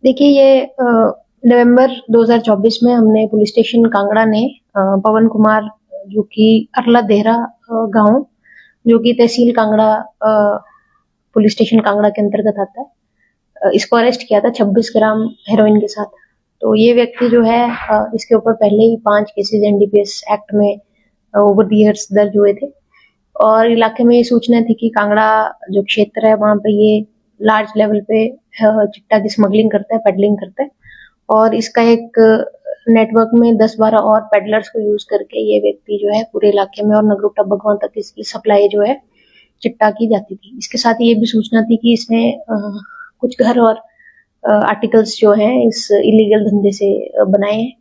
देखिए ये नवंबर 2024 में हमने पुलिस स्टेशन कांगड़ा ने पवन कुमार जो कि अरला देहरा गांव जो कि तहसील कांगड़ा पुलिस स्टेशन कांगड़ा के अंतर्गत आता है, इसको अरेस्ट किया था 26 ग्राम हेरोइन के साथ। तो ये व्यक्ति जो है इसके ऊपर पहले ही 5 केसेस एनडीपीएस एक्ट में ओवर द इयर्स दर्ज हुए थे और इलाके में ये सूचना थी कि कांगड़ा जो क्षेत्र है वहां पे ये लार्ज लेवल पे चिट्टा की स्मगलिंग करता है, पेडलिंग करता है और इसका एक नेटवर्क में 10-12 और पेडलर्स को यूज करके ये व्यक्ति जो है पूरे इलाके में और नगरोटा भगवान तक इसकी सप्लाई जो है चिट्टा की जाती थी। इसके साथ ये भी सूचना थी कि इसने कुछ घर और आर्टिकल्स जो हैं इस इलीगल धंधे से बनाए हैं।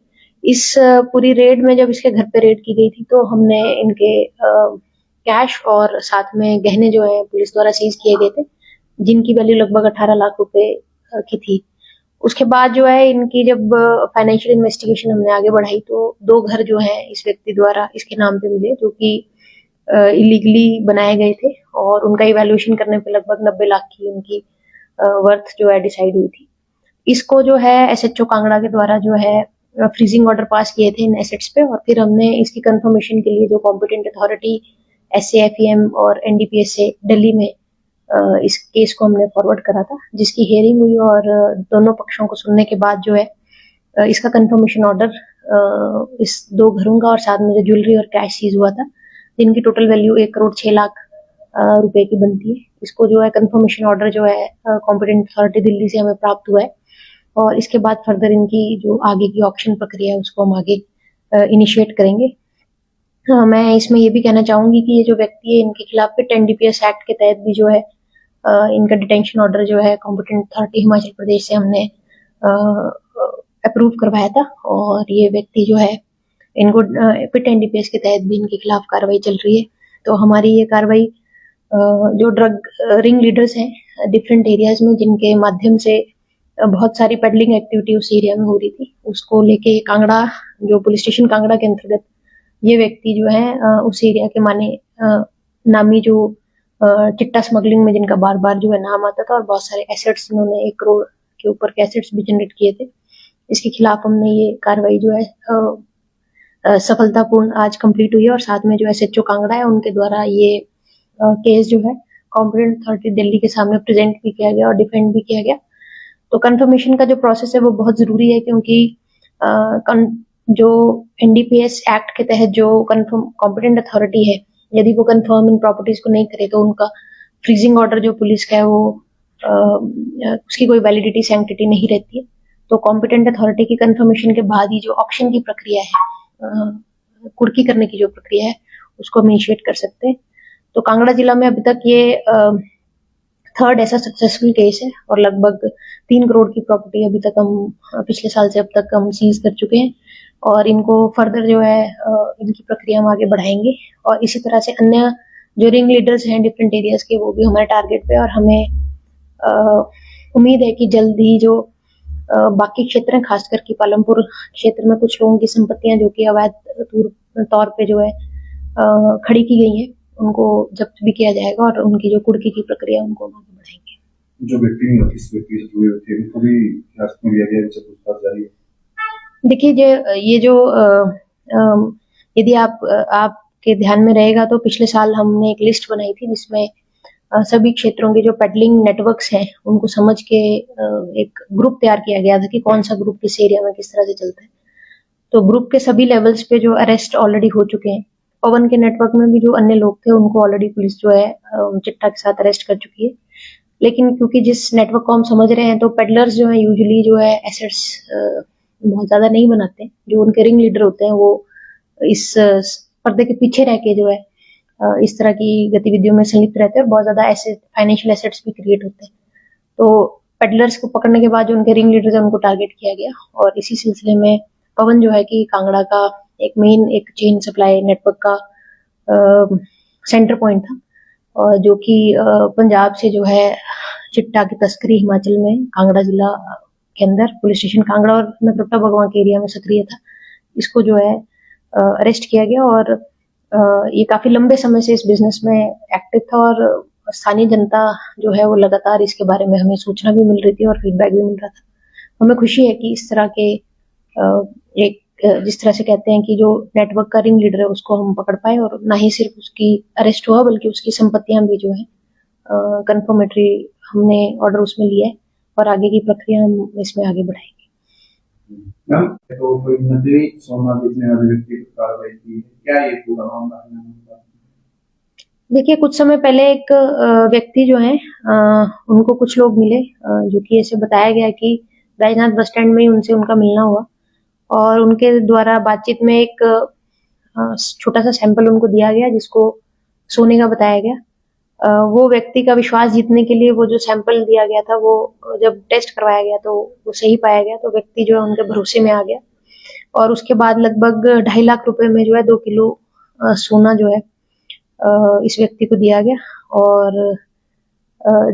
इस पूरी रेड में जब इसके घर पे रेड की गई थी तो हमने इनके कैश और साथ में गहने जो है पुलिस द्वारा सीज किए गए थे, जिनकी वैल्यू लगभग 18 लाख रुपए की थी। उसके बाद जो है इनकी जब फाइनेंशियल इन्वेस्टिगेशन हमने आगे बढ़ाई तो 2 घर जो है इस व्यक्ति द्वारा इसके नाम पे मिले जो कि इलीगली बनाए गए थे और उनका इवैल्यूएशन करने पे लगभग 90 लाख की उनकी वर्थ जो है डिसाइड हुई थी। इसको जो है एसएचओ कांगड़ा के द्वारा जो है फ्रीजिंग ऑर्डर पास किए थे इन एसेट्स पे और फिर हमने इसकी कंफर्मेशन के लिए जो कॉम्पिटेंट अथॉरिटी एसएफईएम और एनडीपीएस से दिल्ली में इस केस को हमने फॉरवर्ड करा था, जिसकी हियरिंग हुई और दोनों पक्षों को सुनने के बाद जो है इसका कंफर्मेशन ऑर्डर इस 2 घरों का और साथ में जो ज्वेलरी और कैश सीज हुआ था जिनकी टोटल वैल्यू 1 करोड़ 6 लाख रुपए की बनती है। इसको जो है कंफर्मेशन ऑर्डर जो है कॉम्पिटेंट अथॉरिटी दिल्ली से हमें प्राप्त हुआ है और इसके बाद फर्दर इनकी जो आगे की ऑक्शन प्रक्रिया है उसको हम आगे इनिशिएट करेंगे। मैं इसमें ये भी कहना चाहूंगी कि ये जो व्यक्ति है इनके खिलाफ फिर एनडीपीएस एक्ट के तहत भी जो है इनका डिटेंशन ऑर्डर जो है कॉम्पिटेंट अथॉरिटी हिमाचल प्रदेश से हमने अप्रूव करवाया था और ये व्यक्ति जो है इनको पिट एनडीपीएस के तहत भी इनके खिलाफ कार्रवाई चल रही है। तो हमारी ये कार्रवाई जो ड्रग रिंग लीडर्स हैं डिफरेंट एरियाज में जिनके माध्यम से बहुत सारी पेडलिंग एक्टिविटी उस एरिया में हो रही थी, उसको लेके कांगड़ा जो पुलिस स्टेशन कांगड़ा के अंतर्गत ये व्यक्ति जो है उस एरिया के माने नामी जो चिट्टा स्मगलिंग में जिनका बार बार जो है नाम आता था और बहुत सारे एसेट्स इन्होंने 1 करोड़ के ऊपर के एसेट्स भी जनरेट किए थे, इसके खिलाफ हमने ये कार्रवाई जो है सफलतापूर्ण आज कंप्लीट हुई है और साथ में जो एसएचओ कांगड़ा है उनके द्वारा ये केस जो है कॉम्पिटेंट अथॉरिटी दिल्ली के सामने प्रेजेंट भी किया गया और डिफेंड भी किया गया। तो कंफर्मेशन का जो प्रोसेस है वो बहुत जरूरी है क्योंकि जो एनडीपीएस एक्ट के तहत जो कंफर्म कॉम्पिटेंट अथॉरिटी है यदि वो कंफर्म इन प्रॉपर्टीज को नहीं करे तो उनका फ्रीजिंग ऑर्डर जो पुलिस का है वो उसकी कोई वैलिडिटी सैंक्टिटी नहीं रहती है। तो कॉम्पिटेंट अथॉरिटी की कंफर्मेशन के बाद ही जो ऑक्शन की प्रक्रिया है कुर्की करने की जो प्रक्रिया है उसको हम इनिशिएट कर सकते हैं। तो कांगड़ा जिला में अभी तक ये 3rd ऐसा सक्सेसफुल केस है और लगभग 3 करोड़ की प्रॉपर्टी अभी तक हम पिछले साल से अब तक हम सीज कर चुके हैं और इनको फर्दर जो है इनकी प्रक्रिया हम आगे बढ़ाएंगे और इसी तरह से अन्य जो रिंग लीडर्स हैं डिफरेंट एरियाज के वो भी हमारे टारगेट पे और हमें उम्मीद है कि जल्द ही जो बाकी क्षेत्र हैं खास करके पालमपुर क्षेत्र में कुछ लोगों की संपत्तियां जो कि अवैध तौर पे जो है खड़ी की गई हैं उनको जब्त भी किया जाएगा और उनकी जो कुर्की की प्रक्रिया उनको आगे बढ़ाएंगे। जो व्यक्ति इस व्यक्ति से जुड़े हुए थे उनको भी हिरासत में लिया गया, इनसे पूछताछ जारी है। देखिए ये जो यदि आपके ध्यान में रहेगा तो पिछले साल हमने एक लिस्ट बनाई थी जिसमें सभी क्षेत्रों के जो पेडलिंग नेटवर्क्स हैं उनको समझ के एक ग्रुप तैयार किया गया था कि कौन सा ग्रुप किस एरिया में किस तरह से चलता है। तो ग्रुप के सभी लेवल्स पे जो अरेस्ट ऑलरेडी हो चुके हैं, पवन के नेटवर्क में भी जो अन्य लोग थे उनको ऑलरेडी पुलिस जो है चिट्टा के साथ अरेस्ट कर चुकी है। लेकिन क्योंकि जिस नेटवर्क को हम समझ रहे हैं तो पेडलर्स जो है यूजुअली जो है एसेट्स बहुत ज्यादा नहीं बनाते, जो उनके रिंग लीडर होते हैं वो इस पर्दे के पीछे रह के जो है इस तरह की गतिविधियों में संलिप्त रहते हैं और बहुत ज्यादा ऐसे फाइनेंशियल एसेट्स भी क्रिएट होते हैं। तो पेडलर्स को पकड़ने के बाद जो उनके रिंग लीडर्स हैं उनको टारगेट किया गया और इसी सिलसिले में पवन जो है कि कांगड़ा का एक मेन एक चेन सप्लाई नेटवर्क का सेंटर पॉइंट था और जो कि पंजाब से जो है चिट्टा की तस्करी हिमाचल में कांगड़ा जिला के अंदर पुलिस स्टेशन कांगड़ा और नगरोटा भगवान के एरिया में सक्रिय था, इसको जो है अरेस्ट किया गया और ये काफी लंबे समय से इस बिजनेस में एक्टिव था और स्थानीय जनता जो है वो लगातार इसके बारे में हमें सूचना भी मिल रही थी और फीडबैक भी मिल रहा था। हमें खुशी है कि इस तरह के जिस तरह से कहते हैं कि जो नेटवर्क का रिंग लीडर है उसको हम पकड़ पाए, और ना ही सिर्फ उसकी अरेस्ट हुआ बल्कि उसकी संपत्तियां भी जो है कंफर्मेटरी हमने ऑर्डर उसमें लिया है, और आगे की प्रक्रिया हम इसमें आगे बढ़ाएंगे। मैम, तो कोई नकली सोना बेचने वाले व्यक्ति को कार्रवाई की है, क्या ये पूरा मामला है? देखिए, कुछ समय पहले एक व्यक्ति जो है उनको कुछ लोग मिले, जो कि ऐसे बताया गया कि राजनाथ बस स्टैंड में ही उनसे उनका मिलना हुआ, और उनके द्वारा बातचीत में एक छोटा सा सैंपल उनको दिया गया जिसको सोने का बताया गया। वो व्यक्ति का विश्वास जीतने के लिए वो जो सैंपल दिया गया था वो जब टेस्ट करवाया गया तो वो सही पाया गया, तो व्यक्ति जो है उनके भरोसे में आ गया, और उसके बाद लगभग 2.5 लाख रुपए में जो है 2 किलो सोना जो है इस व्यक्ति को दिया गया। और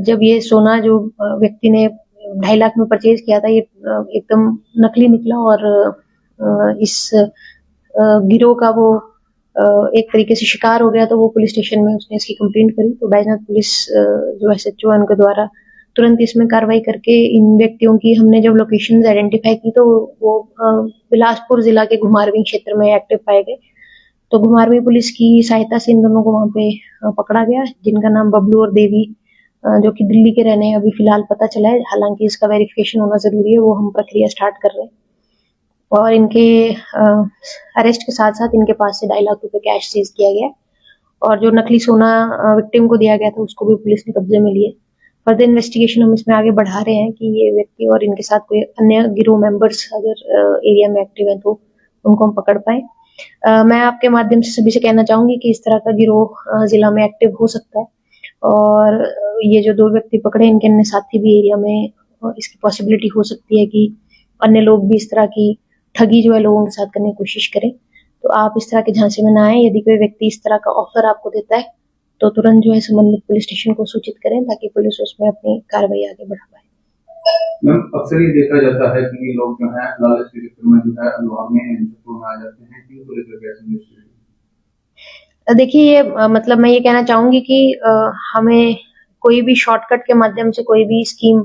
जब ये सोना जो व्यक्ति ने 2.5 लाख में परचेज किया था, ये एकदम नकली निकला, और इस गिरोह का वो एक तरीके से शिकार हो गया, तो वो पुलिस स्टेशन में उसने इसकी कंप्लेंट करी। तो बैजनाथ पुलिस जो SHO है उनके द्वारा तुरंत इसमें कार्रवाई करके इन व्यक्तियों की हमने जब लोकेशन आइडेंटिफाई की तो वो बिलासपुर जिला के घुमारवीं क्षेत्र में एक्टिव पाए गए। तो घुमारवीं पुलिस की सहायता से इन दोनों को वहां पे पकड़ा गया, जिनका नाम बबलू और देवी जो कि दिल्ली के रहने हैं, अभी फिलहाल पता चला है। हालांकि इसका वेरिफिकेशन होना जरूरी है, वो हम प्रक्रिया स्टार्ट कर रहे हैं। और इनके अरेस्ट के साथ साथ इनके पास से 2.5 लाख रुपए कैश सीज किया गया, और जो नकली सोना विक्टिम को दिया गया था उसको भी पुलिस ने कब्जे में लिए। फर्दर इन्वेस्टिगेशन हम इसमें आगे बढ़ा रहे हैं कि ये व्यक्ति और इनके साथ कोई अन्य गिरोह मेंबर्स अगर एरिया में एक्टिव हैं तो उनको हम पकड़ पाए। मैं आपके माध्यम से सभी से कहना चाहूंगी कि इस तरह का गिरोह जिला में एक्टिव हो सकता है, और ये जो 2 व्यक्ति पकड़े इनके अन्य साथी भी एरिया में इसकी पॉसिबिलिटी हो सकती है कि अन्य लोग भी इस तरह की ठगी जो है लोगों के साथ करने की कोशिश करें। तो आप इस तरह के झांसे में ना आए। यदि कोई व्यक्ति इस तरह का ऑफर आपको देता है तो तुरंत जो है संबंधित पुलिस स्टेशन को सूचित करें, ताकि पुलिस उसमें अपनी कार्रवाई आगे बढ़ा पाए। मैम, अक्सर ये देखा जाता है कि ये लोग जो है लालच के चक्कर में जो है अनवार में आ जाते हैं, क्यों को लेकर कैसे निश्चित? देखिए, ये मतलब मैं ये कहना चाहूंगी कि हमें कोई भी शॉर्टकट के माध्यम से कोई भी स्कीम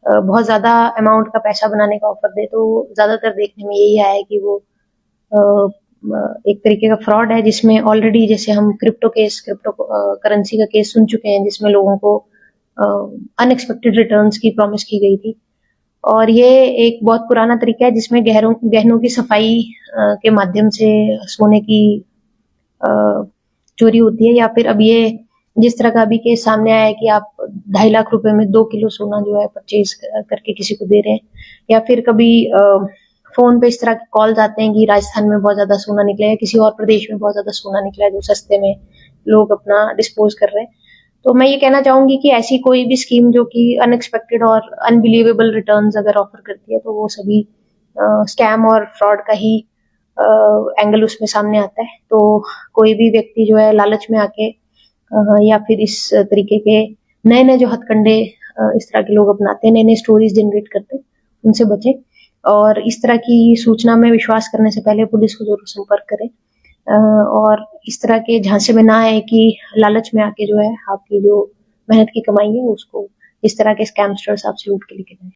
बहुत ज्यादा अमाउंट का पैसा बनाने का ऑफर दे तो ज्यादातर देखने में यही आया है कि वो एक तरीके का फ्रॉड है, जिसमें ऑलरेडी जैसे हम क्रिप्टो करेंसी का केस सुन चुके हैं, जिसमें लोगों को अनएक्सपेक्टेड रिटर्न्स की प्रॉमिस की गई थी। और ये एक बहुत पुराना तरीका है जिसमें गहनों की सफाई के माध्यम से सोने की चोरी होती है, या फिर अब ये जिस तरह का अभी केस सामने आया है कि आप 2.5 लाख रुपए में 2 किलो सोना जो है परचेज करके किसी को दे रहे हैं, या फिर कभी फोन पे इस तरह के कॉल्स आते हैं कि राजस्थान में बहुत ज्यादा सोना निकला है, किसी और प्रदेश में बहुत ज्यादा सोना निकला है जो सस्ते में लोग अपना डिस्पोज कर रहे हैं। तो मैं ये कहना चाहूंगी कि ऐसी कोई भी स्कीम जो कि अनएक्सपेक्टेड और अनबिलीवेबल रिटर्न्स अगर ऑफर करती है तो वो सभी स्कैम और फ्रॉड का ही एंगल उसमें सामने आता है। तो कोई भी व्यक्ति जो है लालच में आके या फिर इस तरीके के नए नए जो हथकंडे इस तरह के लोग अपनाते हैं, नए नए स्टोरीज जनरेट करते हैं, उनसे बचें। और इस तरह की सूचना में विश्वास करने से पहले पुलिस को जरूर संपर्क करें, और इस तरह के झांसे में ना आए कि लालच में आके जो है आपकी जो मेहनत की कमाई है उसको इस तरह के स्कैमस्टर्स आपसे लूट के लेके जाए।